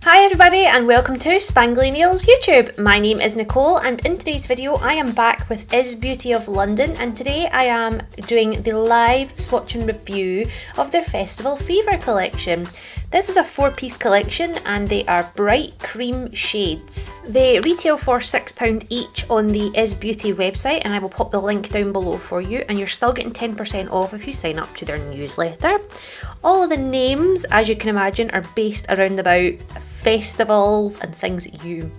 Hi everybody and welcome to SpangleyNails YouTube. My name is Nicole and in today's video I am back with Is Beauty of London, and today I am doing the live swatch and review of their Festival Fever collection. This is a 4-piece collection and they are bright cream shades. They retail for £6 each on the Is Beauty website, and I will pop the link down below for you, and you're still getting 10% off if you sign up to their newsletter. All of the names, as you can imagine, are based around about festivals and things that you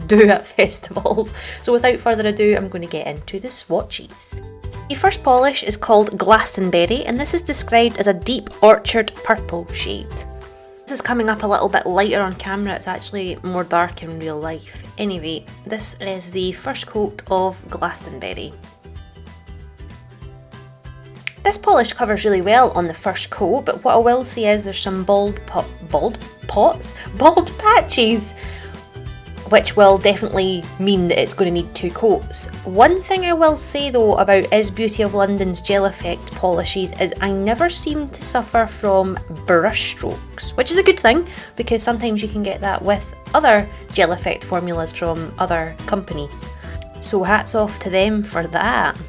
do at festivals. So without further ado, I'm going to get into the swatches. The first polish is called Glastonbury, and this is described as a deep orchard purple shade. This is coming up a little bit lighter on camera, it's actually more dark in real life. Anyway, this is the first coat of Glastonbury. This polish covers really well on the first coat, but what I will say is there's some bald patches, which will definitely mean that it's going to need 2 coats. One thing I will say though about Is Beauty of London's gel effect polishes is I never seem to suffer from brush strokes, which is a good thing because sometimes you can get that with other gel effect formulas from other companies. So hats off to them for that.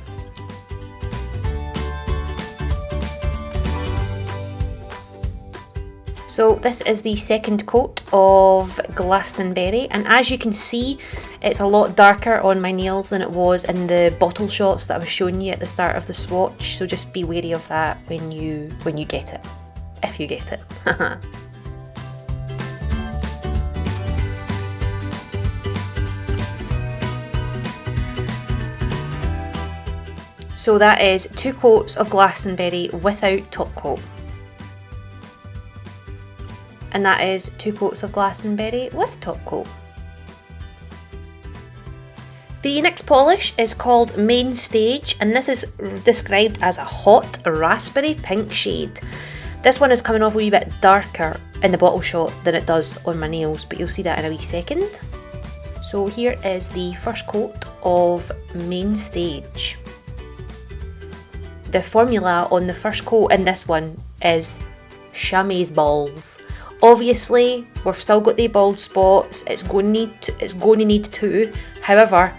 So this is the second coat of Glastonbury, and as you can see it's a lot darker on my nails than it was in the bottle shots that I was showing you at the start of the swatch, so just be wary of that when you get it, if you get it. So that is 2 coats of Glastonbury without top coat. And that is 2 coats of Glastonbury with top coat. The next polish is called Mainstage, and this is described as a hot raspberry pink shade. This one is coming off a wee bit darker in the bottle shot than it does on my nails, but you'll see that in a wee second. So here is the first coat of Mainstage. The formula on the first coat in this one is chamois balls. Obviously, we've still got the bald spots, it's going to need 2. However,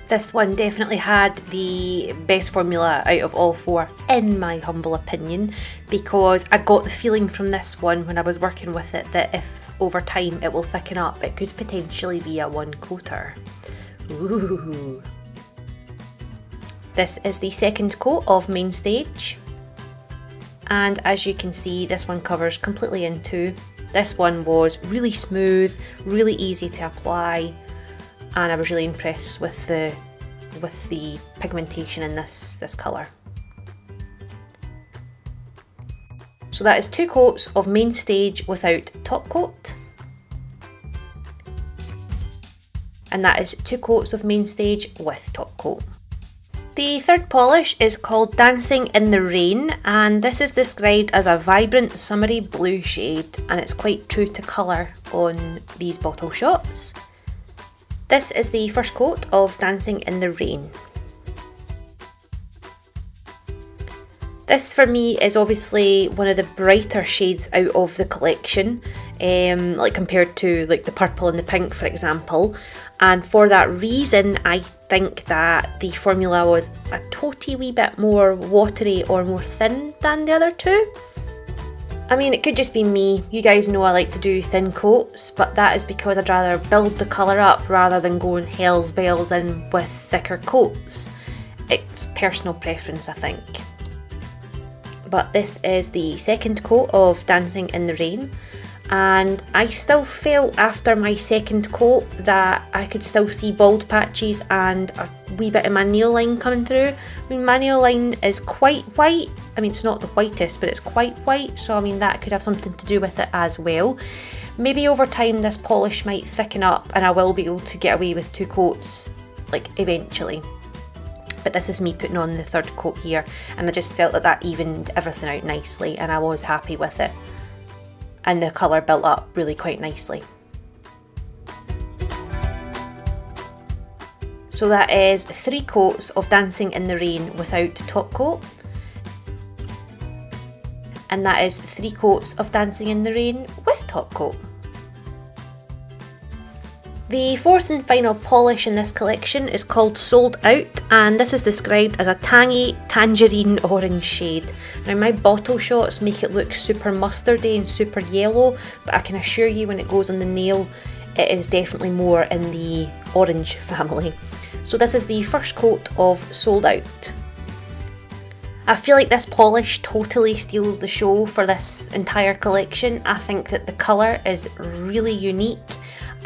this one definitely had the best formula out of all 4, in my humble opinion, because I got the feeling from this one when I was working with it that if over time it will thicken up, it could potentially be a 1-coater. Ooh. This is the second coat of Mainstage. And as you can see, this one covers completely in 2. This one was really smooth, really easy to apply, and I was really impressed with the pigmentation in this colour. So that is 2 coats of Mainstage without top coat, and that is 2 coats of Mainstage with top coat. The third polish is called Dancing in the Rain, and this is described as a vibrant summery blue shade, and it's quite true to colour on these bottle shots. This is the first coat of Dancing in the Rain. This for me is obviously one of the brighter shades out of the collection, like compared to like the purple and the pink for example, and for that reason I think that the formula was a totty wee bit more watery or more thin than the other 2. I mean, it could just be me, you guys know I like to do thin coats, but that is because I'd rather build the colour up rather than going hell's bells in with thicker coats. It's personal preference I think. But this is the second coat of Dancing in the Rain, and I still felt after my second coat that I could still see bald patches and a wee bit of my nail line coming through. I mean, my nail line is quite white. I mean, it's not the whitest, but it's quite white, so I mean that could have something to do with it as well. Maybe over time this polish might thicken up and I will be able to get away with 2 coats, like eventually. But this is me putting on the third coat here, and I just felt that that evened everything out nicely and I was happy with it. And the colour built up really quite nicely. So that is 3 coats of Dancing in the Rain without top coat. And that is 3 coats of Dancing in the Rain with top coat. The fourth and final polish in this collection is called Sold Out, and this is described as a tangy tangerine orange shade. Now my bottle shots make it look super mustardy and super yellow, but I can assure you when it goes on the nail it is definitely more in the orange family. So this is the first coat of Sold Out. I feel like this polish totally steals the show for this entire collection. I think that the colour is really unique,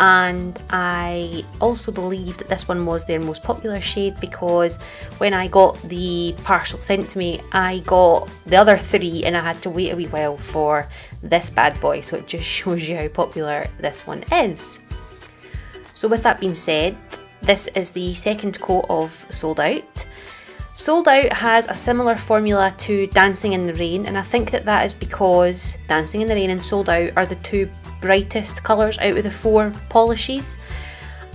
and I also believe that this one was their most popular shade because when I got the parcel sent to me, I got the other three and I had to wait a wee while for this bad boy, so it just shows you how popular this one is. So with that being said, this is the second coat of Sold Out. Sold Out has a similar formula to Dancing in the Rain, and I think that is because Dancing in the Rain and Sold Out are the two brightest colours out of the four polishes,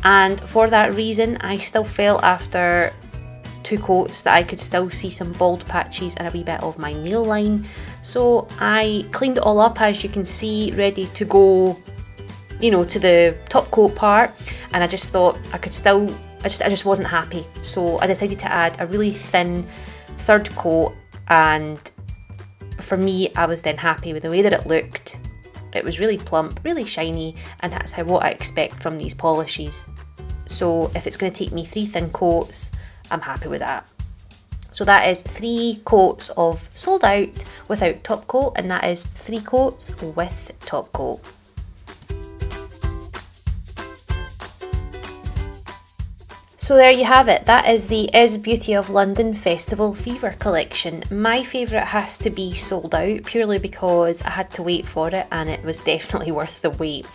and for that reason I still felt after two coats that I could still see some bald patches and a wee bit of my nail line. So I cleaned it all up, as you can see, ready to go, you know, to the top coat part, and I just thought I could still, I just wasn't happy, so I decided to add a really thin third coat, and for me I was then happy with the way that it looked. It was really plump, really shiny, and that's what I expect from these polishes. So if it's going to take me 3 thin coats, I'm happy with that. So that is 3 coats of Sold Out without top coat, and that is 3 coats with top coat. So there you have it, that is the Is Beauty of London Festival Fever collection. My favourite has to be Sold Out, purely because I had to wait for it and it was definitely worth the wait.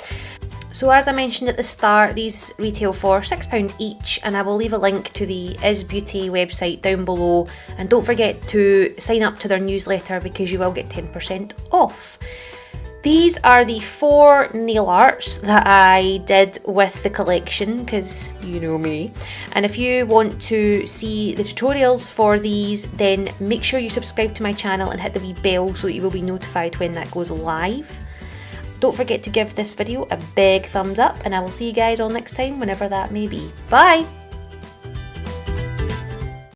So as I mentioned at the start, these retail for £6 each, and I will leave a link to the Is Beauty website down below, and don't forget to sign up to their newsletter because you will get 10% off. These are the 4 nail arts that I did with the collection, because you know me. And if you want to see the tutorials for these, then make sure you subscribe to my channel and hit the wee bell so that you will be notified when that goes live. Don't forget to give this video a big thumbs up, and I will see you guys all next time, whenever that may be. Bye!